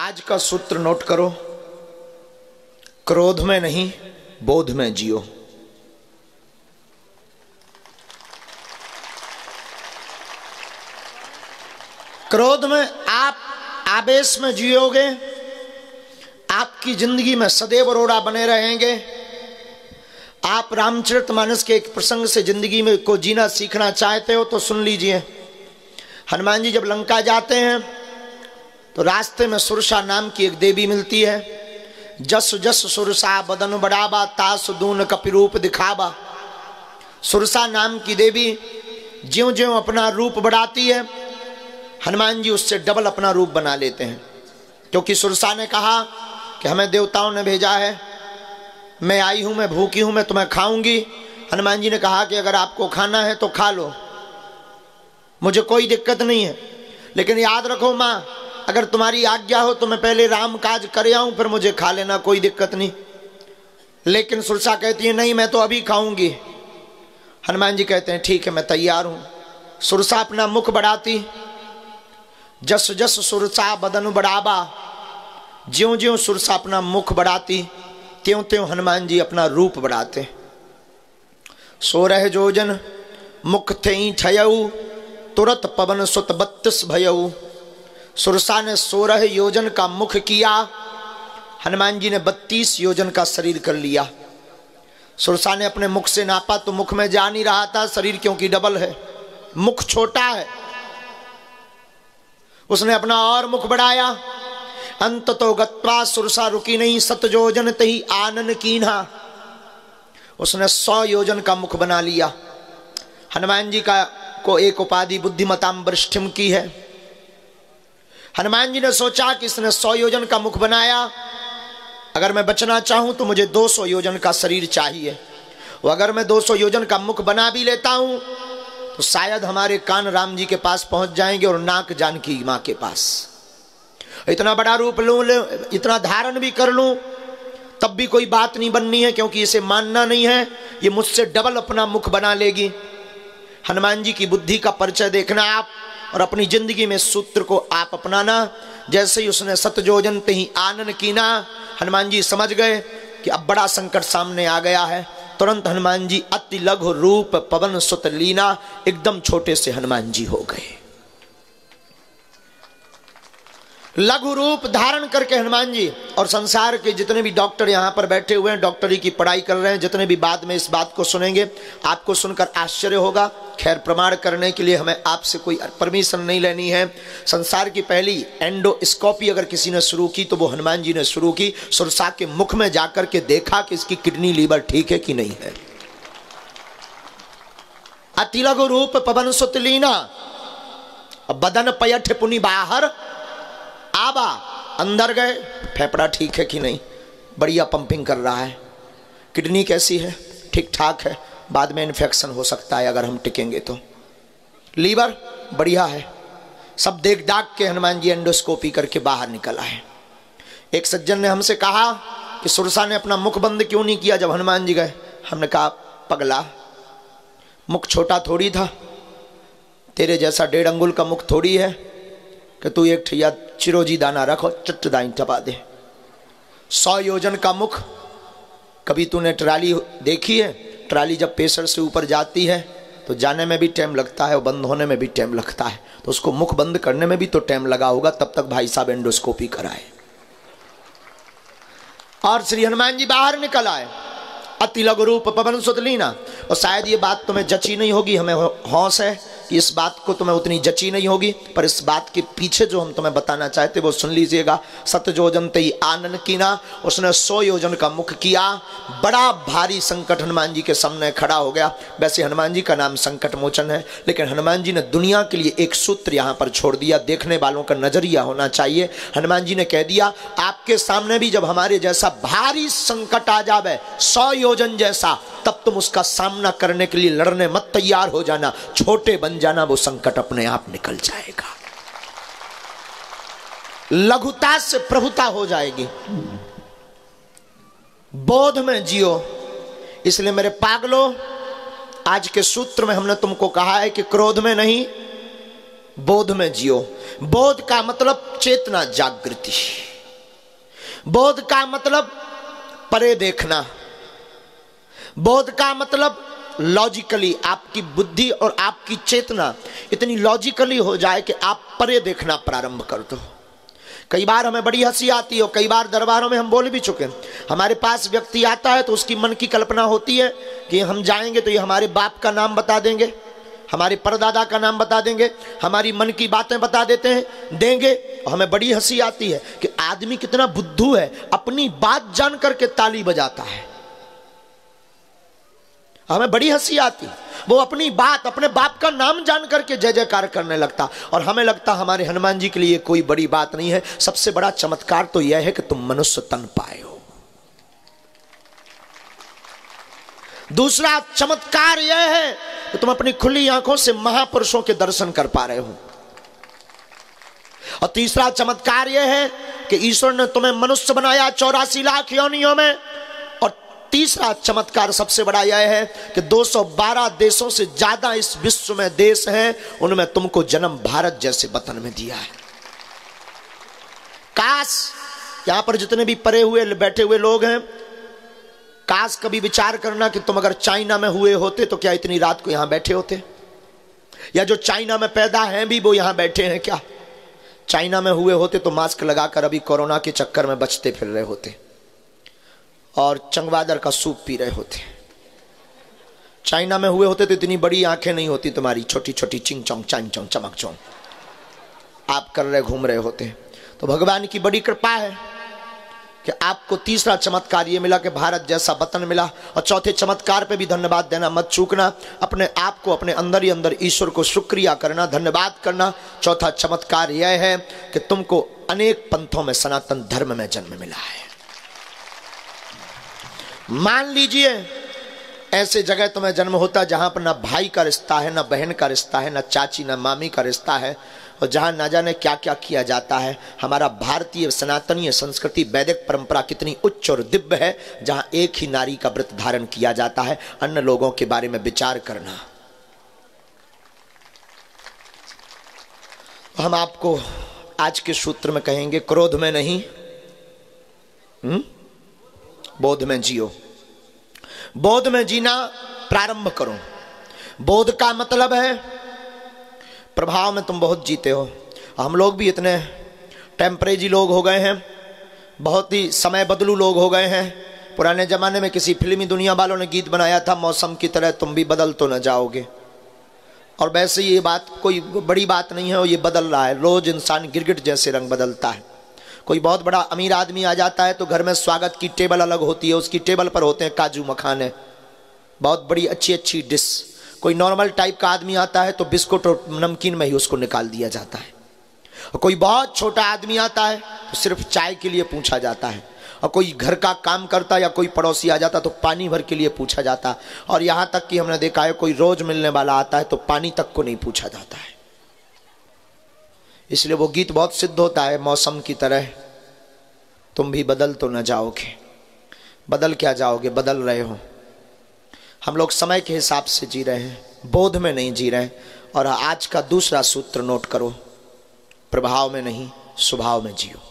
आज का सूत्र नोट करो, क्रोध में नहीं बोध में जियो। क्रोध में आप आवेश में जियोगे, आपकी जिंदगी में सदैव रोड़ा बने रहेंगे। आप रामचरितमानस के एक प्रसंग से जिंदगी में को जीना सीखना चाहते हो तो सुन लीजिए। हनुमान जी जब लंका जाते हैं तो रास्ते में सुरसा नाम की एक देवी मिलती है। जस जस सुरसा बदन बढ़ावा, तास दून कपिरूप दिखावा। सुरसा नाम की देवी ज्यों ज्यों अपना रूप बढ़ाती है, हनुमान जी उससे डबल अपना रूप बना लेते हैं। क्योंकि सुरसा ने कहा कि हमें देवताओं ने भेजा है, मैं आई हूं, मैं भूखी हूं, मैं तुम्हें खाऊंगी। हनुमान जी ने कहा कि अगर आपको खाना है तो खा लो, मुझे कोई दिक्कत नहीं है, लेकिन याद रखो माँ, अगर तुम्हारी आज्ञा हो तो मैं पहले राम काज कर आऊं, फिर मुझे खा लेना, कोई दिक्कत नहीं। लेकिन सुरसा कहती है नहीं, मैं तो अभी खाऊंगी। हनुमान जी कहते हैं ठीक है, मैं तैयार हूं। सुरसा अपना मुख बढ़ाती, जस जस सुरसा बदन बढ़ावा, ज्यों ज्यों सुरसा अपना मुख बढ़ाती त्यों त्यों हनुमान जी अपना रूप बढ़ाते। 16 जोजन मुख थे ठयऊ, तुरत पवन सुत 32 भयऊ। सुरसा ने 16 योजन का मुख किया, हनुमान जी ने 32 योजन का शरीर कर लिया। सुरसा ने अपने मुख से नापा तो मुख में जा नहीं रहा था शरीर, क्योंकि डबल है, मुख छोटा है। उसने अपना और मुख बढ़ाया, अंत तो गत्वा सुरसा रुकी नहीं, 7 योजन तही आनन कीन्हा। उसने 100 योजन का मुख बना लिया। हनुमान जी को एक उपाधि बुद्धिमताम वरिष्ठिम की है। हनुमान जी ने सोचा कि इसने 100 योजन का मुख बनाया, अगर मैं बचना चाहूं तो मुझे 200 योजन का शरीर चाहिए। और अगर मैं 200 योजन का मुख बना भी लेता हूं तो शायद हमारे कान राम जी के पास पहुंच जाएंगे और नाक जानकी मां के पास। इतना बड़ा रूप लूं, इतना धारण भी कर लूं, तब भी कोई बात नहीं बननी है, क्योंकि इसे मानना नहीं है, ये मुझसे डबल अपना मुख बना लेगी। हनुमान जी की बुद्धि का परिचय देखना आप, और अपनी जिंदगी में सूत्र को आप अपनाना। जैसे ही उसने 7 योजन ते ही आनन कीना, हनुमान जी समझ गए कि अब बड़ा संकट सामने आ गया है। तुरंत हनुमान जी अति लघु रूप पवन सुत लीना, एकदम छोटे से हनुमान जी हो गए। लघु रूप धारण करके हनुमान जी, और संसार के जितने भी डॉक्टर यहाँ पर बैठे हुए हैं, डॉक्टरी की पढ़ाई कर रहे हैं, जितने भी बाद में इस बात को सुनेंगे, आपको सुनकर आश्चर्य होगा। खैर, प्रमाण करने के लिए हमें आपसे कोई परमिशन नहीं लेनी है। संसार की पहली एंडोस्कोपी अगर किसी ने शुरू की तो वो हनुमान जी ने शुरू की। सुरसा के मुख में जाकर के देखा कि इसकी किडनी लीवर ठीक है कि नहीं है। अति लघु रूप पवन सुत लीना, बदन पयठ पुनि बाहर आबा। अंदर गए, फेफड़ा ठीक है कि नहीं, बढ़िया पंपिंग कर रहा है। किडनी कैसी है, ठीक ठाक है, बाद में इन्फेक्शन हो सकता है अगर हम टिकेंगे तो। लीवर बढ़िया है। सब देख दाख के हनुमान जी एंडोस्कोपी करके बाहर निकल आए। एक सज्जन ने हमसे कहा कि सुरसा ने अपना मुख बंद क्यों नहीं किया जब हनुमान जी गए। हमने कहा पगला, मुख छोटा थोड़ी था, तेरे जैसा 1.5 अंगुल का मुख थोड़ी है कि तू एक ठैया चिरोजी दाना रखो चटदाई टपा दे। 100 योजन का मुख। कभी तूने ट्राली देखी है? ट्राली जब प्रेशर से ऊपर जाती है तो जाने में भी टाइम लगता है और बंद होने में भी टाइम लगता है, तो उसको मुख बंद करने में भी तो टाइम लगा होगा, तब तक भाई साहब एंडोस्कोपी कराए। और श्री हनुमान जी बाहर निकल आए, अति लघु रूप पवन सुत लीना। और शायद ये बात तुम्हें जची नहीं होगी, हमें हौस है कि इस बात को तुम्हें उतनी जची नहीं होगी, पर इस बात के पीछे जो हम तुम्हें बताना चाहते वो सुन लीजिएगा। 7 योजन ते ही आनन कीना, उसने 100 योजन का मुख किया। बड़ा भारी संकट हनुमान जी के सामने खड़ा हो गया। वैसे हनुमान जी का नाम संकट मोचन है, लेकिन हनुमान जी ने दुनिया के लिए एक सूत्र यहाँ पर छोड़ दिया। देखने वालों का नजरिया होना चाहिए। हनुमान जी ने कह दिया, आपके सामने भी जब हमारे जैसा भारी संकट आ जावे, 100 योजन जैसा, तब तुम उसका सामना करने के लिए लड़ने मत तैयार हो जाना, छोटे बन जाना, वो संकट अपने आप निकल जाएगा। लघुता से प्रभुता हो जाएगी। बोध में जियो। इसलिए मेरे पागलों, आज के सूत्र में हमने तुमको कहा है कि क्रोध में नहीं बोध में जियो। बोध का मतलब चेतना जागृति। बोध का मतलब परे देखना, बोध का मतलब लॉजिकली आपकी बुद्धि और आपकी चेतना इतनी लॉजिकली हो जाए कि आप परे देखना प्रारंभ कर दो। कई बार हमें बड़ी हंसी आती है और कई बार दरबारों में हम बोल भी चुके हैं, हमारे पास व्यक्ति आता है तो उसकी मन की कल्पना होती है कि हम जाएंगे तो ये हमारे बाप का नाम बता देंगे, हमारे परदादा का नाम बता देंगे, हमारी मन की बातें बता देते हैं देंगे। हमें बड़ी हंसी आती है कि आदमी कितना बुद्धू है, अपनी बात जान करके ताली बजाता है। हमें बड़ी हंसी आती, वो अपनी बात अपने बाप का नाम जान करके जय जयकार करने लगता, और हमें लगता हमारे हनुमान जी के लिए कोई बड़ी बात नहीं है। सबसे बड़ा चमत्कार तो यह है कि तुम मनुष्य तन पाए हो। दूसरा चमत्कार यह है कि तुम अपनी खुली आंखों से महापुरुषों के दर्शन कर पा रहे हो। और तीसरा चमत्कार यह है कि ईश्वर ने तुम्हें मनुष्य बनाया 84 लाख योनियों में। और तीसरा चमत्कार सबसे बड़ा यह है कि 212 देशों से ज्यादा इस विश्व में देश हैं, उनमें तुमको जन्म भारत जैसे वतन में दिया है। काश यहां पर जितने भी परे हुए बैठे हुए लोग हैं, काश कभी विचार करना कि तुम अगर चाइना में हुए होते तो क्या इतनी रात को यहां बैठे होते, या जो चाइना में पैदा हैं भी वो यहां बैठे हैं क्या? चाइना में हुए होते तो मास्क लगाकर अभी कोरोना के चक्कर में बचते फिर रहे होते और चंगवादर का सूप पी रहे होते। चाइना में हुए होते तो इतनी बड़ी आंखें नहीं होती तुम्हारी, छोटी छोटी चिंग चोंग चांग चोंग चमक चोंग आप कर रहे घूम रहे होते। तो भगवान की बड़ी कृपा है कि आपको तीसरा चमत्कार ये मिला कि भारत जैसा वतन मिला। और चौथे चमत्कार पे भी धन्यवाद देना मत चूकना, अपने आप को अपने अंदर ही अंदर ईश्वर को शुक्रिया करना, धन्यवाद करना। चौथा चमत्कार यह है कि तुमको अनेक पंथों में सनातन धर्म में जन्म मिला है। मान लीजिए ऐसे जगह तुम्हें जन्म होता जहां पर ना भाई का रिश्ता है, ना बहन का रिश्ता है, ना चाची ना मामी का रिश्ता है, और जहां ना जाने क्या क्या किया जाता है। हमारा भारतीय सनातनीय संस्कृति वैदिक परंपरा कितनी उच्च और दिव्य है, जहां एक ही नारी का व्रत धारण किया जाता है। अन्य लोगों के बारे में विचार करना। हम आपको आज के सूत्र में कहेंगे, क्रोध में नहीं बोध में जियो। बोध में जीना प्रारंभ करो। बोध का मतलब है प्रभाव में तुम बहुत जीते हो। हम लोग भी इतने टेम्परेरी लोग हो गए हैं, बहुत ही समय बदलू लोग हो गए हैं। पुराने ज़माने में किसी फिल्मी दुनिया वालों ने गीत बनाया था, मौसम की तरह तुम भी बदल तो न जाओगे। और वैसे ये बात कोई बड़ी बात नहीं है, और ये बदल रहा है। रोज़ इंसान गिरगिट जैसे रंग बदलता है। कोई बहुत बड़ा अमीर आदमी आ जाता है तो घर में स्वागत की टेबल अलग होती है, उसकी टेबल पर होते हैं काजू मखाने, बहुत बड़ी अच्छी अच्छी डिश। कोई नॉर्मल टाइप का आदमी आता है तो बिस्कुट और नमकीन में ही उसको निकाल दिया जाता है। और कोई बहुत छोटा आदमी आता है तो सिर्फ चाय के लिए पूछा जाता है। और कोई घर का काम करता या कोई पड़ोसी आ जाता तो पानी भर के लिए पूछा जाता। और यहाँ तक कि हमने देखा है कोई रोज मिलने वाला आता है तो पानी तक को नहीं पूछा जाता है। इसलिए वो गीत बहुत सिद्ध होता है, मौसम की तरह तुम भी बदल तो न जाओगे। बदल क्या जाओगे, बदल रहे हो। हम लोग समय के हिसाब से जी रहे हैं, बोध में नहीं जी रहे। और आज का दूसरा सूत्र नोट करो, प्रभाव में नहीं स्वभाव में जियो।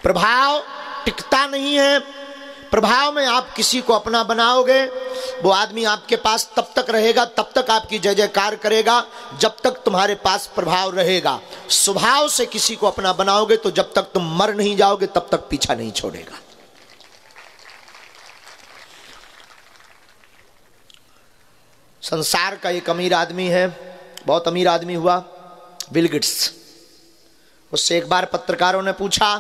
प्रभाव टिकता नहीं है। प्रभाव में आप किसी को अपना बनाओगे, वो आदमी आपके पास तब तक रहेगा, तब तक आपकी जय जयकार करेगा जब तक तुम्हारे पास प्रभाव रहेगा। स्वभाव से किसी को अपना बनाओगे तो जब तक तुम मर नहीं जाओगे तब तक पीछा नहीं छोड़ेगा। संसार का एक अमीर आदमी है, बहुत अमीर आदमी हुआ, बिल गेट्स। उससे एक बार पत्रकारों ने पूछा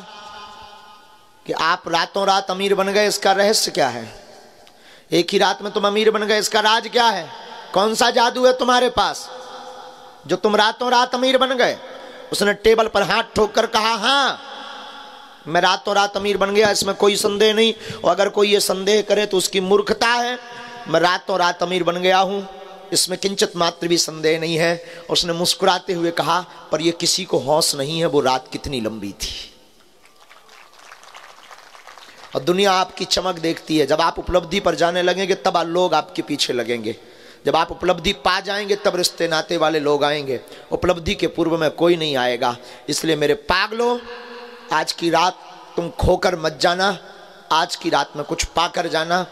कि आप रातों रात अमीर बन गए, इसका रहस्य क्या है? एक ही रात में तुम अमीर बन गए, इसका राज क्या है? कौन सा जादू है तुम्हारे पास जो तुम रातों रात अमीर बन गए? उसने टेबल पर हाथ ठोक कर कहा, हाँ मैं रातों रात अमीर बन गया, इसमें कोई संदेह नहीं। और अगर कोई ये संदेह करे तो उसकी मूर्खता है। मैं रातों रात अमीर बन गया हूं, इसमें किंचित मात्र भी संदेह नहीं है। उसने मुस्कुराते हुए कहा, पर यह किसी को होश नहीं है वो रात कितनी लंबी थी। और दुनिया आपकी चमक देखती है। जब आप उपलब्धि पर जाने लगेंगे तब लोग आपके पीछे लगेंगे। जब आप उपलब्धि पा जाएंगे तब रिश्ते नाते वाले लोग आएंगे, उपलब्धि के पूर्व में कोई नहीं आएगा। इसलिए मेरे पागलों, आज की रात तुम खोकर मत जाना, आज की रात में कुछ पाकर जाना।